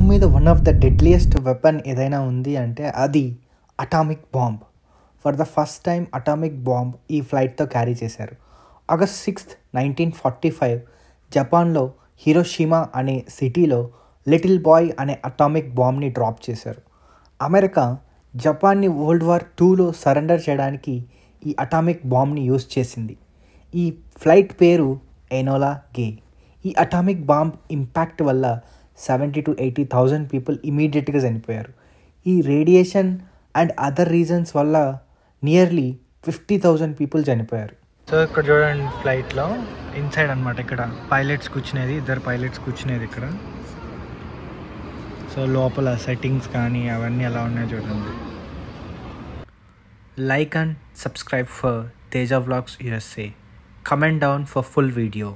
భూమి మీద one of the deadliest weapon ఏదైనా ఉంది అంటే అది atomic bomb. For the first time atomic bomb ఈ ఫ్లైట్తో క్యారీ చేశారు. ఆగస్ట్ 6, 1945 జపాన్లో హిరోషిమా అనే సిటీలో లిటిల్ బాయ్ అనే అటామిక్ బాంబ్ని డ్రాప్ చేశారు. అమెరికా జపాన్ని వరల్డ్ వార్ 2లో సరెండర్ చేయడానికి ఈ అటామిక్ బాంబ్ని యూజ్ చేసింది. ఈ ఫ్లైట్ పేరు ఎనోలా గే. ఈ అటామిక్ బాంబ్ ఇంపాక్ట్ వల్ల 70,000 to 80,000 పీపుల్ ఇమీడియట్గా చనిపోయారు. ఈ రేడియేషన్ అండ్ అదర్ రీజన్స్ వల్ల నియర్లీ 50,000 పీపుల్ చనిపోయారు. సో ఇక్కడ చూడండి, ఫ్లైట్లో ఇన్సైడ్ అనమాట, ఇక్కడ పైలట్స్ కూర్చునేది, ఇద్దరు పైలట్స్ కూర్చునేది ఇక్కడ. సో లోపల సెట్టింగ్స్ కానీ అవన్నీ ఎలా ఉన్నాయో చూడండి. Like and subscribe for Teja Vlogs USA. Comment down for full video.